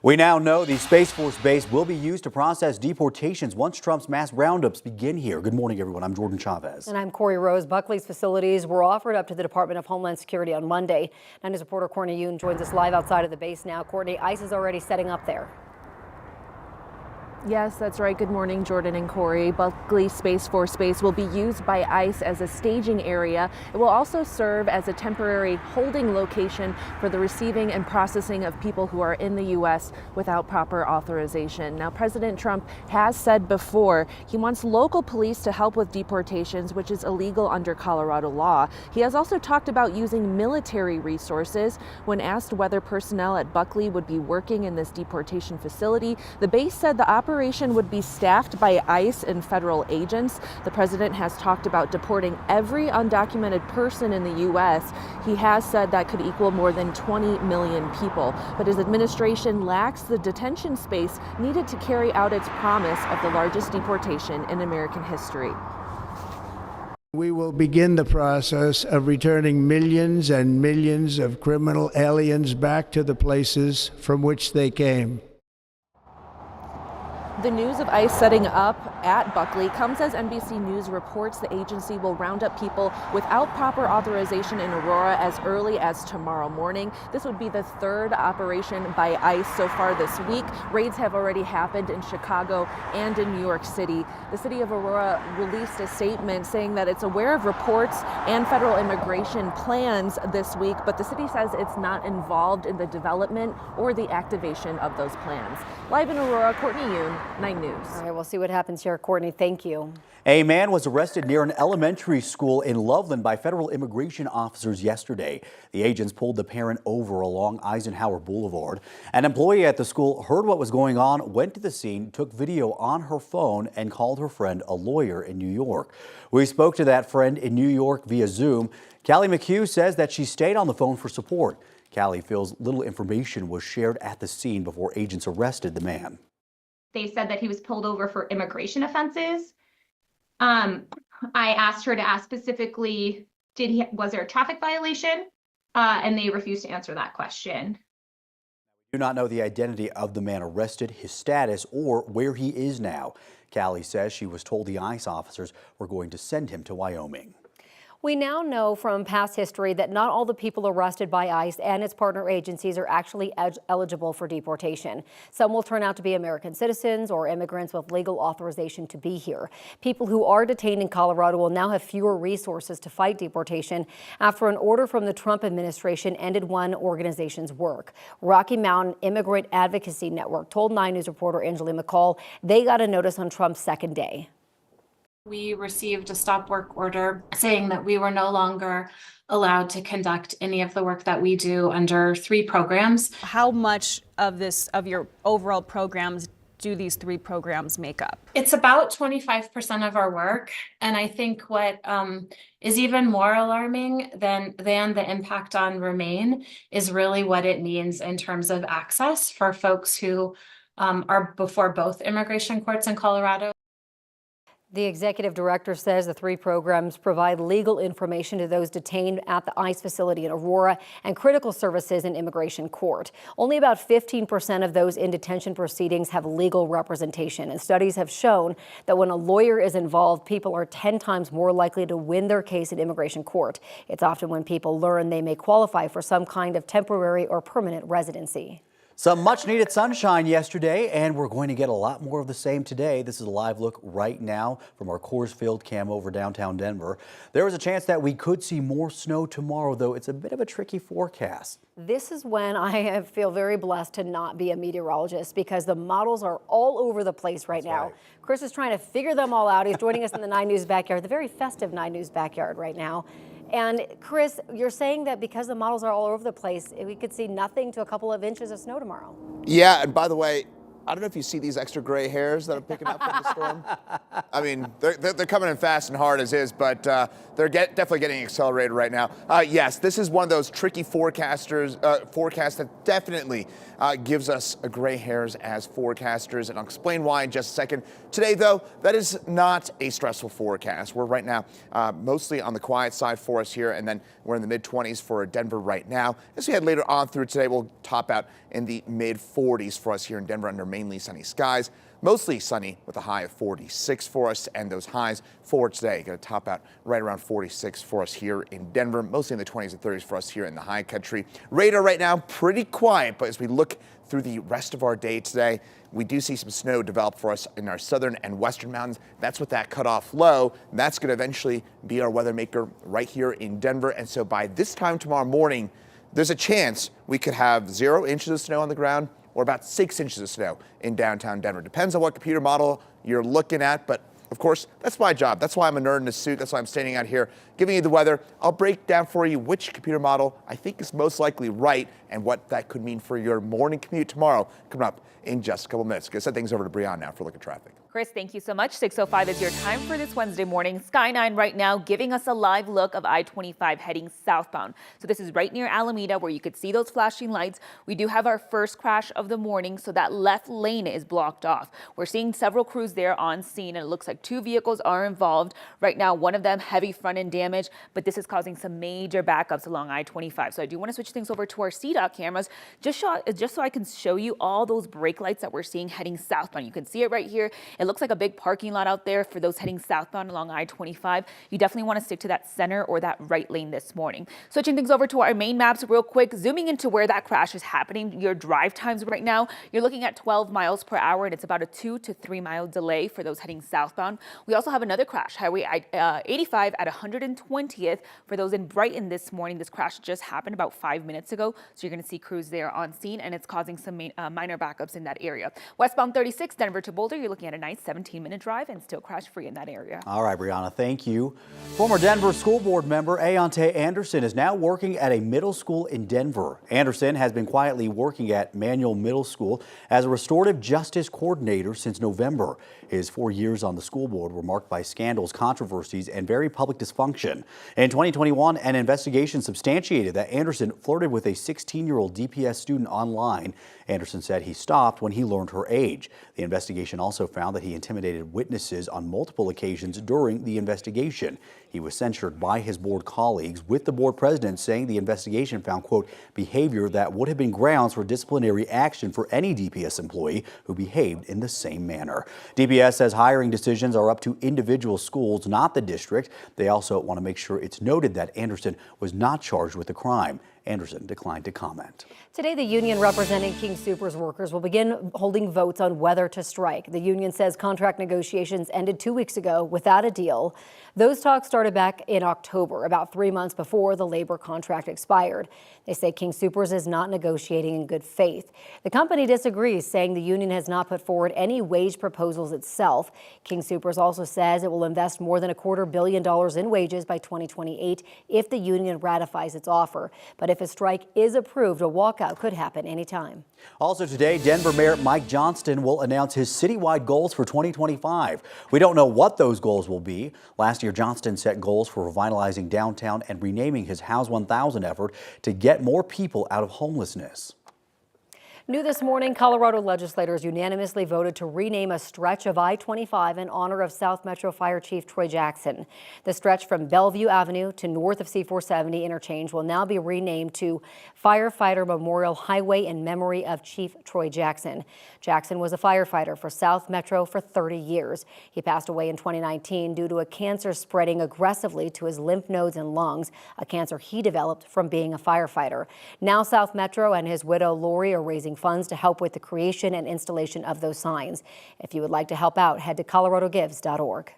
We now know the Space Force Base will be used to process deportations once Trump's mass roundups begin here. Good morning, everyone. I'm Jordan Chavez. And I'm Corey Rose. Buckley's facilities were offered up to the Department of Homeland Security on Monday. 9 News reporter Courtney Yoon joins us live outside of the base now. Courtney, ICE is already setting up there. Yes, that's right. Good morning, Jordan and Corey. Buckley Space Force Base will be used by ICE as a staging area. It will also serve as a temporary holding location for the receiving and processing of people who are in the U.S. without proper authorization. Now, President Trump has said before he wants local police to help with deportations, which is illegal under Colorado law. He has also talked about using military resources. When asked whether personnel at Buckley would be working in this deportation facility, the base said the operation would be staffed by ICE and federal agents. The president has talked about deporting every undocumented person in the U.S. He has said that could equal more than 20 million people. But his administration lacks the detention space needed to carry out its promise of the largest deportation in American history. We will begin the process of returning millions and millions of criminal aliens back to the places from which they came. The news of ICE setting up at Buckley comes as NBC News reports the agency will round up people without proper authorization in Aurora as early as tomorrow morning. This would be the third operation by ICE so far this week. Raids have already happened in Chicago and in New York City. The city of Aurora released a statement saying that it's aware of reports and federal immigration plans this week, but the city says it's not involved in the development or the activation of those plans. Live in Aurora, Courtney Yoon, 9 News. All right, we'll see what happens here. Courtney, thank you. A man was arrested near an elementary school in Loveland by federal immigration officers yesterday. The agents pulled the parent over along Eisenhower Boulevard. An employee at the school heard what was going on, went to the scene, took video on her phone, and called her friend, a lawyer in New York. We spoke to that friend in New York via Zoom. Callie McHugh says that she stayed on the phone for support. Callie feels little information was shared at the scene before agents arrested the man. They said that he was pulled over for immigration offenses. I asked her to ask specifically, was there a traffic violation? And they refused to answer that question. We do not know the identity of the man arrested, his status, or where he is now. Callie says she was told the ICE officers were going to send him to Wyoming. We now know from past history that not all the people arrested by ICE and its partner agencies are actually eligible for deportation. Some will turn out to be American citizens or immigrants with legal authorization to be here. People who are detained in Colorado will now have fewer resources to fight deportation after an order from the Trump administration ended one organization's work. Rocky Mountain Immigrant Advocacy Network told 9 News reporter Angela McCall they got a notice on Trump's second day. We received a stop work order saying that we were no longer allowed to conduct any of the work that we do under 3 programs. How much of your overall programs do these 3 programs make up? It's about 25% of our work. And I think what is even more alarming than the impact on Remain is really what it means in terms of access for folks who are before both immigration courts in Colorado. The executive director says the 3 programs provide legal information to those detained at the ICE facility in Aurora and critical services in immigration court. Only about 15% of those in detention proceedings have legal representation, and studies have shown that when a lawyer is involved, people are 10 times more likely to win their case in immigration court. It's often when people learn they may qualify for some kind of temporary or permanent residency. Some much needed sunshine yesterday, and we're going to get a lot more of the same today. This is a live look right now from our Coors Field cam over downtown Denver. There is a chance that we could see more snow tomorrow, though it's a bit of a tricky forecast. This is when I feel very blessed to not be a meteorologist because the models are all over the place right now. Right. Chris is trying to figure them all out. He's joining us in the 9 News backyard, the very festive 9 News backyard right now. And Chris, you're saying that because the models are all over the place, we could see nothing to a couple of inches of snow tomorrow. Yeah, and by the way, I don't know if you see these extra gray hairs that are picking up from the storm. I mean, they're coming in fast and hard as is, but they're definitely getting accelerated right now. Yes, this is one of those tricky forecasts that definitely gives us gray hairs as forecasters, and I'll explain why in just a second. Today, though, that is not a stressful forecast. We're right now mostly on the quiet side for us here, and then we're in the mid-20s for Denver right now. As we head later on through today, we'll top out in the mid-40s for us here in Denver under mainly sunny skies. Mostly sunny with a high of 46 for us, and those highs for today going to top out right around 46 for us here in Denver, mostly in the 20s and 30s for us here in the high country. Radar right now pretty quiet, but as we look through the rest of our day today, we do see some snow develop for us in our southern and western mountains. That's with that cutoff low. That's going to eventually be our weather maker right here in Denver, and so by this time tomorrow morning, there's a chance we could have 0 inches of snow on the ground or about 6 inches of snow in downtown Denver. Depends on what computer model you're looking at, but of course, that's my job. That's why I'm a nerd in a suit. That's why I'm standing out here giving you the weather. I'll break down for you which computer model I think is most likely right and what that could mean for your morning commute tomorrow, coming up in just a couple minutes. Gonna send things over to Breon now for a look at traffic. Chris, thank you so much. 6:05 is your time for this Wednesday morning. Sky 9 right now giving us a live look of I-25 heading southbound. So this is right near Alameda where you could see those flashing lights. We do have our first crash of the morning, so that left lane is blocked off. We're seeing several crews there on scene, and it looks like 2 vehicles are involved. Right now, one of them heavy front end damage, but this is causing some major backups along I-25. So I do want to switch things over to our CDOT cameras just so I can show you all those brake lights that we're seeing heading southbound. You can see it right here. It looks like a big parking lot out there for those heading southbound along I-25. You definitely want to stick to that center or that right lane this morning. Switching things over to our main maps real quick, zooming into where that crash is happening. Your drive times right now, you're looking at 12 miles per hour, and it's about a 2 to 3 mile delay for those heading southbound. We also have another crash, Highway 85 at 120th for those in Brighton this morning. This crash just happened about 5 minutes ago, so you're going to see crews there on scene, and it's causing some minor backups in that area. Westbound 36, Denver to Boulder, you're looking at a nice 17-minute drive and still crash-free in that area. All right, Brianna, thank you. Former Denver School Board member Ayante Anderson is now working at a middle school in Denver. Anderson has been quietly working at Manual Middle School as a restorative justice coordinator since November. His 4 years on the school board were marked by scandals, controversies, and very public dysfunction. In 2021, an investigation substantiated that Anderson flirted with a 16-year-old DPS student online. Anderson said he stopped when he learned her age. The investigation also found that he intimidated witnesses on multiple occasions during the investigation. He was censured by his board colleagues, with the board president saying the investigation found, quote, behavior that would have been grounds for disciplinary action for any DPS employee who behaved in the same manner. DPS says hiring decisions are up to individual schools, not the district. They also want to make sure it's noted that Anderson was not charged with the crime. Anderson declined to comment. Today, the union representing King Soopers workers will begin holding votes on whether to strike. The union says contract negotiations ended 2 weeks ago without a deal. Those talks started back in October, about 3 months before the labor contract expired. They say King Soopers is not negotiating in good faith. The company disagrees, saying the union has not put forward any wage proposals itself. King Soopers also says it will invest more than $250 million in wages by 2028 if the union ratifies its offer. But if a strike is approved, a walkout could happen anytime. Also today, Denver Mayor Mike Johnston will announce his citywide goals for 2025. We don't know what those goals will be. Last year, Johnston set goals for revitalizing downtown and renaming his House 1000 effort to get more people out of homelessness. New this morning, Colorado legislators unanimously voted to rename a stretch of I-25 in honor of South Metro Fire Chief Troy Jackson. The stretch from Bellevue Avenue to north of C-470 interchange will now be renamed to Firefighter Memorial Highway in memory of Chief Troy Jackson. Jackson was a firefighter for South Metro for 30 years. He passed away in 2019 due to a cancer spreading aggressively to his lymph nodes and lungs, a cancer he developed from being a firefighter. Now South Metro and his widow Lori are raising funds to help with the creation and installation of those signs. If you would like to help out, head to coloradogives.org.